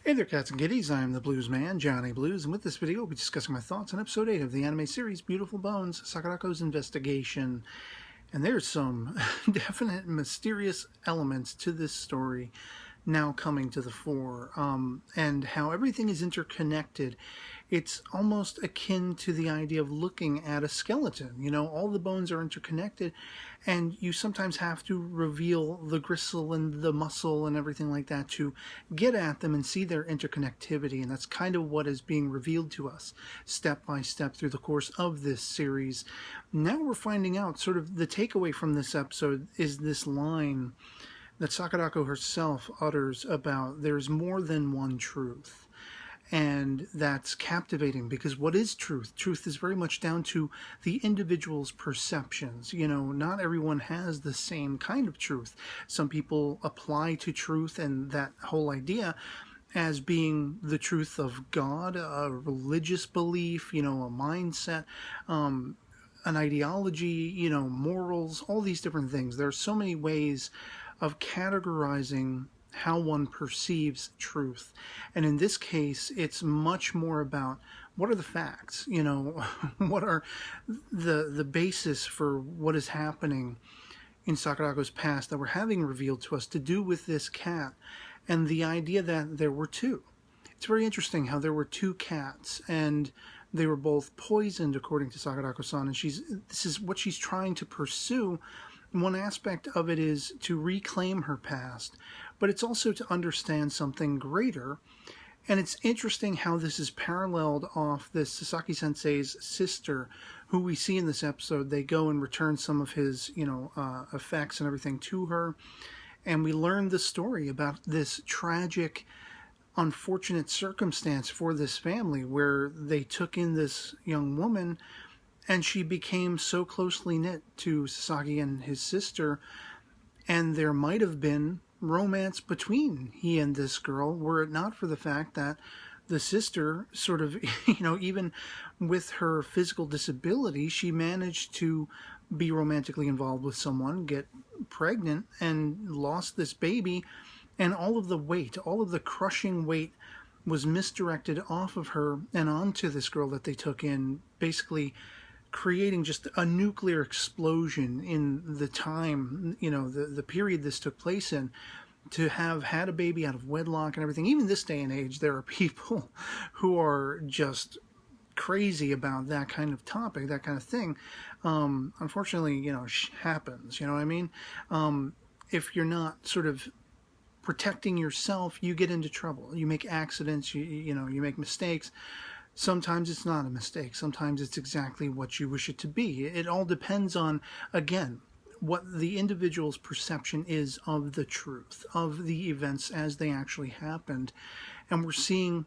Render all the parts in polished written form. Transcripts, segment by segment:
Hey there, cats and kitties. I am the Blues Man, Johnny Blues, and with this video, we'll be discussing my thoughts on episode 8 of the anime series Beautiful Bones, Sakurakos Investigation. And there's some definite mysterious elements to this story now coming to the fore, and how everything is interconnected. It's almost akin to the idea of looking at a skeleton. You know, all the bones are interconnected, and you sometimes have to reveal the gristle and the muscle and everything like that to get at them and see their interconnectivity, and that's kind of what is being revealed to us step by step through the course of this series. Now we're finding out sort of the takeaway from this episode is this line that Sakurako herself utters about there's more than one truth. And that's captivating, because what is truth? Truth is very much down to the individual's perceptions. You know, not everyone has the same kind of truth. Some people apply to truth and that whole idea as being the truth of God, a religious belief, you know, a mindset, an ideology, you know, morals, all these different things. There are so many ways of categorizing how one perceives truth. And in this case, it's much more about what are the facts, you know, what are the basis for what is happening in Sakurakos past that we're having revealed to us to do with this cat, and the idea that there were two. It's very interesting how there were two cats, and they were both poisoned, according to Sakurako-san, and this is what she's trying to pursue. One aspect of it is to reclaim her past, but it's also to understand something greater. And it's interesting how this is paralleled off this Sasaki-Sensei's sister, who we see in this episode. They go and return some of his, you know, effects and everything to her. And we learn the story about this tragic, unfortunate circumstance for this family where they took in this young woman, and she became so closely knit to Sasaki and his sister, and there might have been romance between he and this girl were it not for the fact that the sister sort of, you know, even with her physical disability, she managed to be romantically involved with someone, get pregnant, and lost this baby, and all of the weight, all of the crushing weight was misdirected off of her and onto this girl that they took in, basically creating just a nuclear explosion in the time, you know, the period this took place in. To have had a baby out of wedlock and everything, even this day and age, there are people who are just crazy about that kind of topic, that kind of thing. Unfortunately, you know, happens, you know what I mean? If you're not sort of protecting yourself, you get into trouble. You make accidents, you know, you make mistakes. Sometimes it's not a mistake. Sometimes it's exactly what you wish it to be. It all depends on, again, what the individual's perception is of the truth, of the events as they actually happened. And we're seeing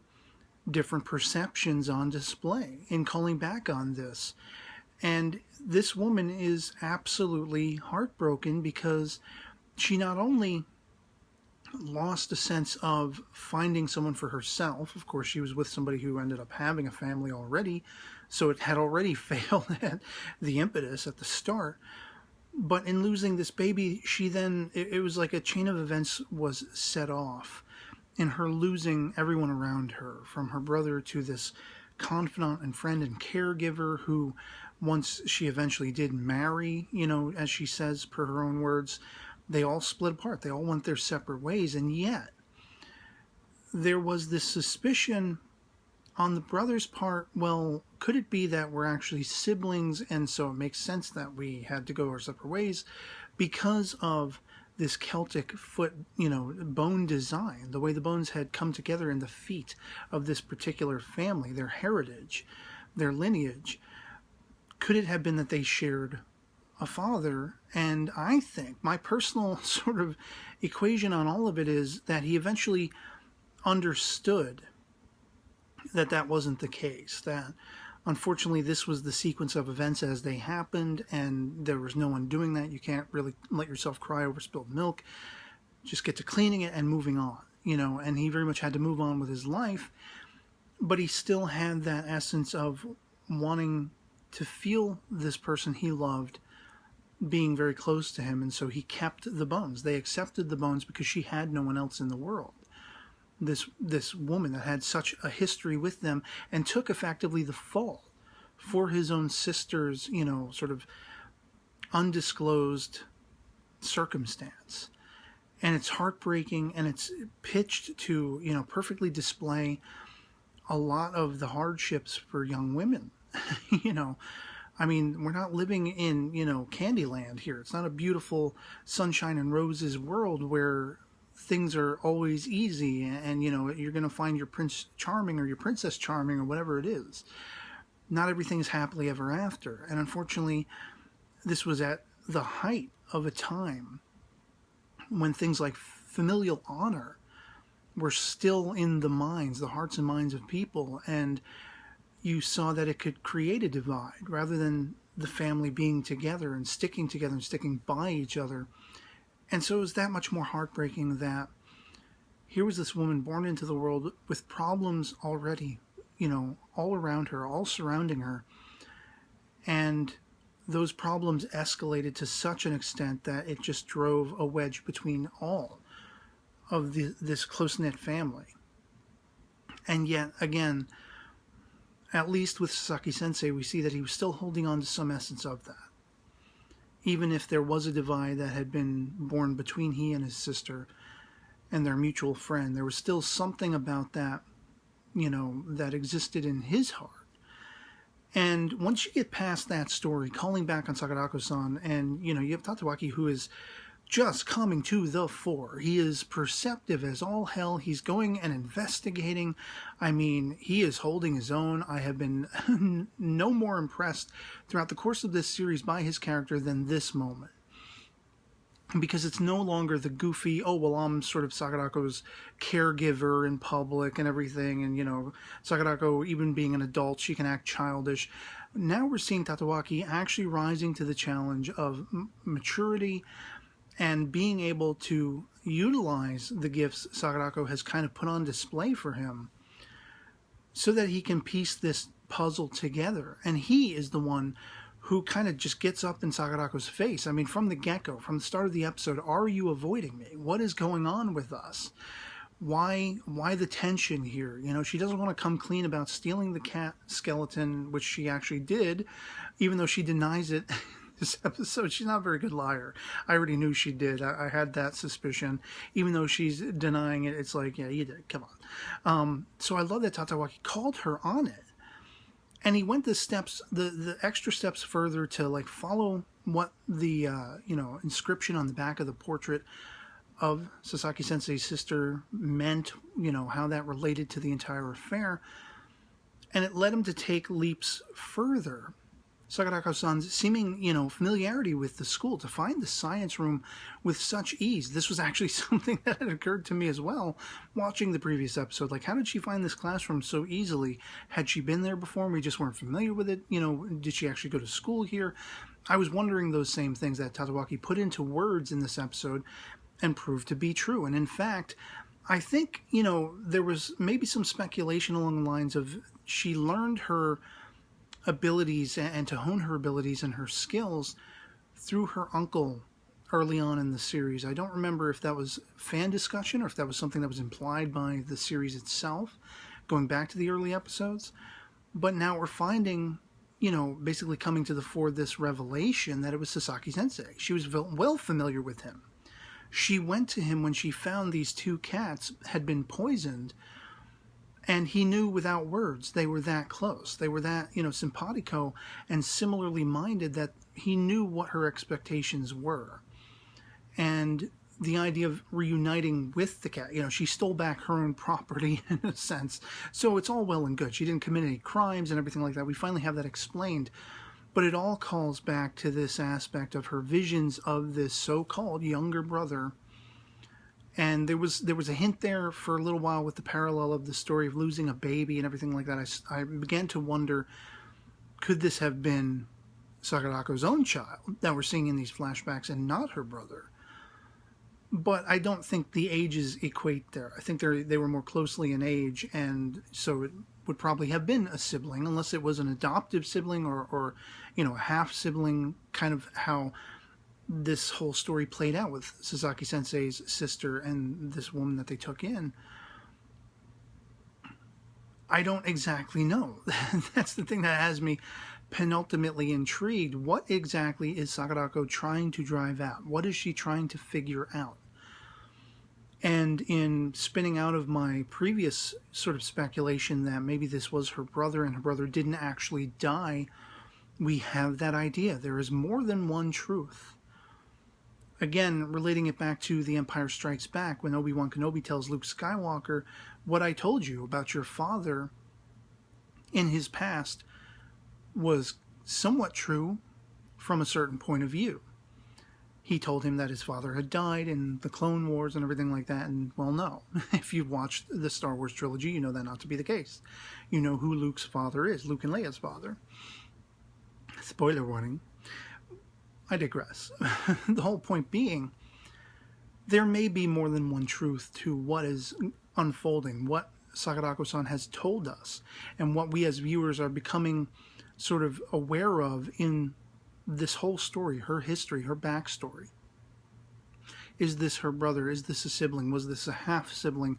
different perceptions on display in calling back on this. And this woman is absolutely heartbroken because she not only lost a sense of finding someone for herself. Of course, she was with somebody who ended up having a family already, so it had already failed at the impetus at the start. But in losing this baby, she then, it was like a chain of events was set off in her losing everyone around her, from her brother to this confidant and friend and caregiver who, once she eventually did marry, you know, as she says per her own words, they all split apart. They all went their separate ways. And yet, there was this suspicion on the brother's part, well, could it be that we're actually siblings, and so it makes sense that we had to go our separate ways because of this Celtic foot, you know, bone design, the way the bones had come together in the feet of this particular family, their heritage, their lineage. Could it have been that they shared a father? And I think my personal sort of equation on all of it is that he eventually understood that that wasn't the case, that unfortunately this was the sequence of events as they happened, and there was no one doing that. You can't really let yourself cry over spilled milk. Just get to cleaning it and moving on, you know. And he very much had to move on with his life, but he still had that essence of wanting to feel this person he loved being very close to him, and so he kept the bones. They accepted the bones because she had no one else in the world. this woman that had such a history with them, and took effectively the fall for his own sister's, sort of undisclosed circumstance. And it's heartbreaking, and it's pitched to, perfectly display a lot of the hardships for young women. I mean, we're not living in, Candyland here. It's not a beautiful sunshine and roses world where things are always easy and, you're going to find your Prince Charming or your Princess Charming or whatever it is. Not everything is happily ever after. And unfortunately, this was at the height of a time when things like familial honor were still in the minds, the hearts and minds of people, and you saw that it could create a divide rather than the family being together and sticking by each other. And so it was that much more heartbreaking that here was this woman born into the world with problems already, all around her, all surrounding her, and those problems escalated to such an extent that it just drove a wedge between all of this close-knit family. And yet, again, at least with Sasaki-Sensei, we see that he was still holding on to some essence of that. Even if there was a divide that had been born between he and his sister and their mutual friend, there was still something about that, that existed in his heart. And once you get past that story, calling back on Sakurako-san, and, you have Tatewaki, who is just coming to the fore. He is perceptive as all hell. He's going and investigating. I mean, he is holding his own. I have been no more impressed throughout the course of this series by his character than this moment. Because it's no longer the goofy, oh, well, I'm sort of Sakurako's caregiver in public and everything. And, Sakurako, even being an adult, she can act childish. Now we're seeing Tatewaki actually rising to the challenge of maturity and being able to utilize the gifts Sakurako has kind of put on display for him so that he can piece this puzzle together. And he is the one who kind of just gets up in Sakurako's face. I mean, from the get-go, from the start of the episode, are you avoiding me? What is going on with us? Why the tension here? She doesn't want to come clean about stealing the cat skeleton, which she actually did, even though she denies it this episode. She's not a very good liar. I already knew she did. I had that suspicion. Even though she's denying it, it's like, yeah, you did. Come on. So I love that Tatewaki called her on it. And he went the extra steps further to like follow what the inscription on the back of the portrait of Sasaki-Sensei's sister meant, how that related to the entire affair. And it led him to take leaps further. Sakurako-san's seeming, familiarity with the school, to find the science room with such ease. This was actually something that had occurred to me as well, watching the previous episode. Like, how did she find this classroom so easily? Had she been there before and we just weren't familiar with it? Did she actually go to school here? I was wondering those same things that Tatewaki put into words in this episode and proved to be true. And in fact, I think, there was maybe some speculation along the lines of she learned her abilities and to hone her abilities and her skills through her uncle early on in the series. I don't remember if that was fan discussion or if that was something that was implied by the series itself, going back to the early episodes. But now we're finding, basically coming to the fore this revelation that it was Sasaki-Sensei. She was well familiar with him. She went to him when she found these two cats had been poisoned. And he knew without words they were that close. They were that, simpatico and similarly minded that he knew what her expectations were. And the idea of reuniting with the cat, she stole back her own property in a sense. So it's all well and good. She didn't commit any crimes and everything like that. We finally have that explained. But it all calls back to this aspect of her visions of this so-called younger brother. And there was a hint there for a little while with the parallel of the story of losing a baby and everything like that. I began to wonder, could this have been Sakurako's own child that we're seeing in these flashbacks and not her brother? But I don't think the ages equate there. I think they were more closely in age, and so it would probably have been a sibling, unless it was an adoptive sibling or a half-sibling, kind of how this whole story played out with Sasaki-Sensei's sister and this woman that they took in. I don't exactly know. That's the thing that has me penultimately intrigued. What exactly is Sakurako trying to drive out? What is she trying to figure out? And in spinning out of my previous sort of speculation that maybe this was her brother and her brother didn't actually die, we have that idea. There is more than one truth. Again, relating it back to The Empire Strikes Back, when Obi-Wan Kenobi tells Luke Skywalker, what I told you about your father in his past was somewhat true from a certain point of view. He told him that his father had died in the Clone Wars and everything like that, and, well, no. If you've watched the Star Wars trilogy, you know that not to be the case. You know who Luke's father is, Luke and Leia's father. Spoiler warning. I digress. The whole point being, there may be more than one truth to what is unfolding, what Sakurako-san has told us, and what we as viewers are becoming sort of aware of in this whole story, her history, her backstory. Is this her brother? Is this a sibling? Was this a half-sibling?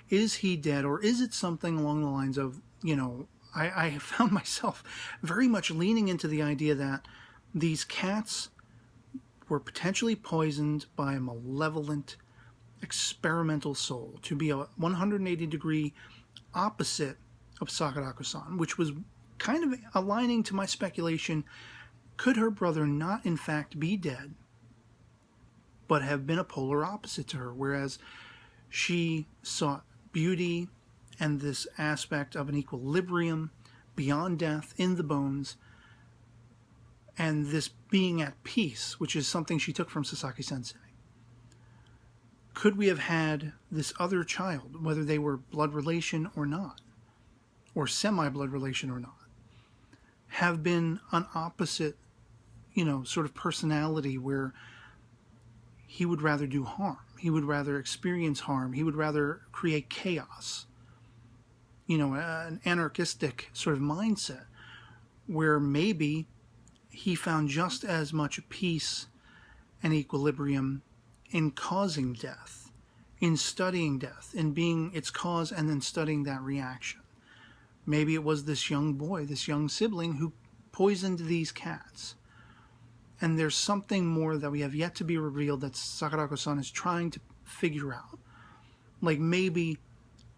Is he dead? Or is it something along the lines of, you know, I found myself very much leaning into the idea that these cats were potentially poisoned by a malevolent, experimental soul to be a 180-degree opposite of Sakurako-san, which was kind of aligning to my speculation. Could her brother not, in fact, be dead, but have been a polar opposite to her, whereas she sought beauty and this aspect of an equilibrium beyond death in the bones, and this being at peace, which is something she took from Sasaki-Sensei. Could we have had this other child, whether they were blood relation or not, or semi-blood relation or not, have been an opposite, you know, sort of personality where he would rather do harm. He would rather experience harm. He would rather create chaos. You know, an anarchistic sort of mindset where maybe he found just as much peace and equilibrium in causing death, in studying death, in being its cause and then studying that reaction. Maybe it was this young boy, this young sibling who poisoned these cats. And there's something more that we have yet to be revealed that Sakurako-san is trying to figure out. Like maybe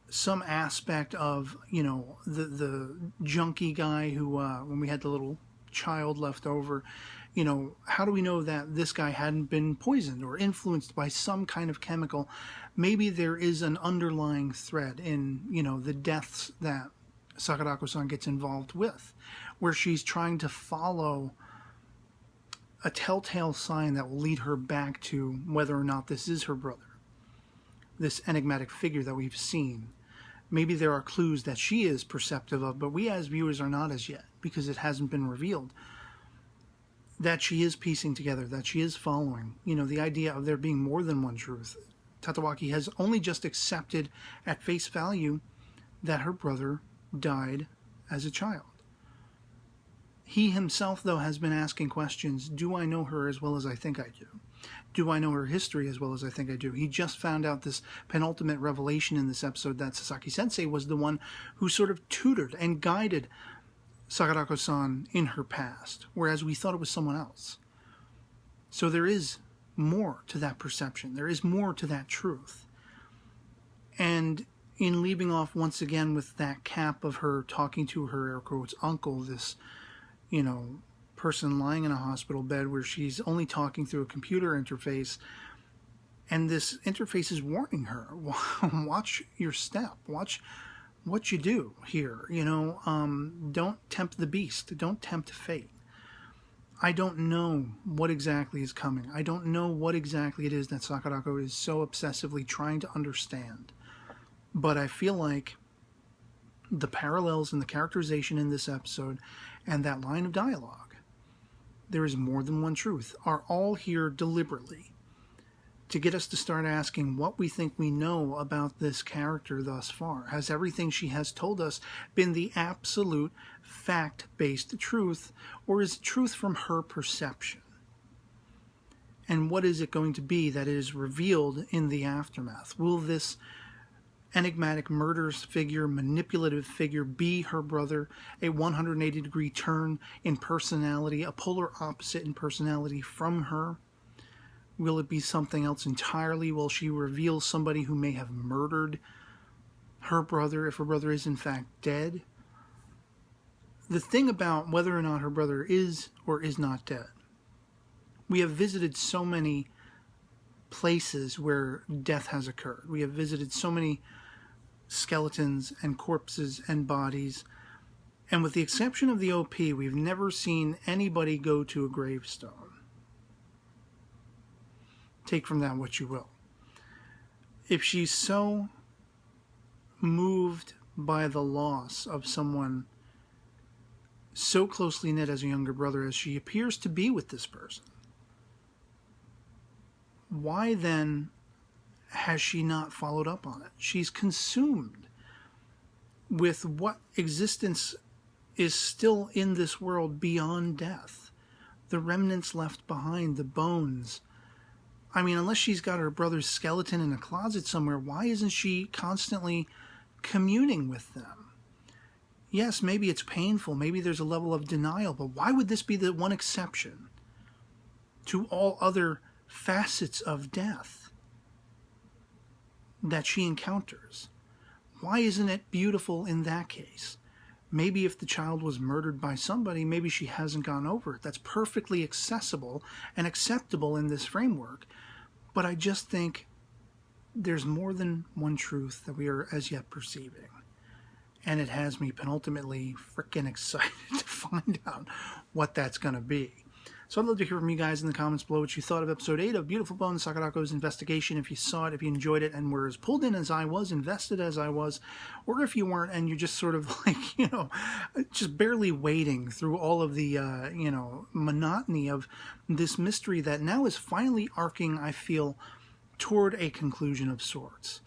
some aspect of, you know, the junkie guy who, when we had the little child left over, you know, how do we know that this guy hadn't been poisoned or influenced by some kind of chemical? Maybe there is an underlying thread in, you know, the deaths that Sakurako-san gets involved with, where she's trying to follow a telltale sign that will lead her back to whether or not this is her brother, this enigmatic figure that we've seen. Maybe there are clues that she is perceptive of, but we as viewers are not as yet, because it hasn't been revealed, that she is piecing together, that she is following. You know, the idea of there being more than one truth. Tatewaki has only just accepted at face value that her brother died as a child. He himself, though, has been asking questions. Do I know her as well as I think I do? Do I know her history as well as I think I do? He just found out this penultimate revelation in this episode that Sasaki-Sensei was the one who sort of tutored and guided Sakurako-san in her past, whereas we thought it was someone else. So there is more to that perception. There is more to that truth. And in leaving off once again with that cap of her talking to her, air quotes, uncle, this, you know, person lying in a hospital bed where she's only talking through a computer interface, and this interface is warning her, watch your step, watch what you do here, you know, don't tempt the beast, don't tempt fate. I don't know what exactly is coming. I don't know what exactly it is that Sakurako is so obsessively trying to understand, but I feel like the parallels in the characterization in this episode and that line of dialogue, there is more than one truth, are all here deliberately to get us to start asking what we think we know about this character thus far. Has everything she has told us been the absolute fact-based truth, or is it truth from her perception? And what is it going to be that is revealed in the aftermath? Will this enigmatic murderous figure, manipulative figure be her brother, a 180-degree turn in personality, a polar opposite in personality from her? Will it be something else entirely? Will she reveal somebody who may have murdered her brother if her brother is in fact dead? The thing about whether or not her brother is or is not dead, we have visited so many places where death has occurred. We have visited so many skeletons and corpses and bodies, and with the exception of the OP, we've never seen anybody go to a gravestone. Take from that what you will. If she's so moved by the loss of someone so closely knit as a younger brother as she appears to be with this person, why then has she not followed up on it? She's consumed with what existence is still in this world beyond death. The remnants left behind, the bones. I mean, unless she's got her brother's skeleton in a closet somewhere, why isn't she constantly communing with them? Yes, maybe it's painful, maybe there's a level of denial, but why would this be the one exception to all other facets of death that she encounters? Why isn't it beautiful in that case? Maybe if the child was murdered by somebody, maybe she hasn't gone over it. That's perfectly accessible and acceptable in this framework. But I just think there's more than one truth that we are as yet perceiving. And it has me penultimately freaking excited to find out what that's going to be. So I'd love to hear from you guys in the comments below what you thought of Episode 8 of Beautiful Bones, Sakurakos Investigation. If you saw it, if you enjoyed it, and were as pulled in as I was, invested as I was, or if you weren't and you're just sort of like, just barely wading through all of the, monotony of this mystery that now is finally arcing, I feel, toward a conclusion of sorts.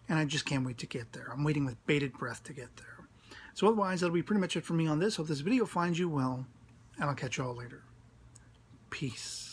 And I just can't wait to get there. I'm waiting with bated breath to get there. So otherwise, that'll be pretty much it for me on this. Hope this video finds you well, and I'll catch you all later. Peace.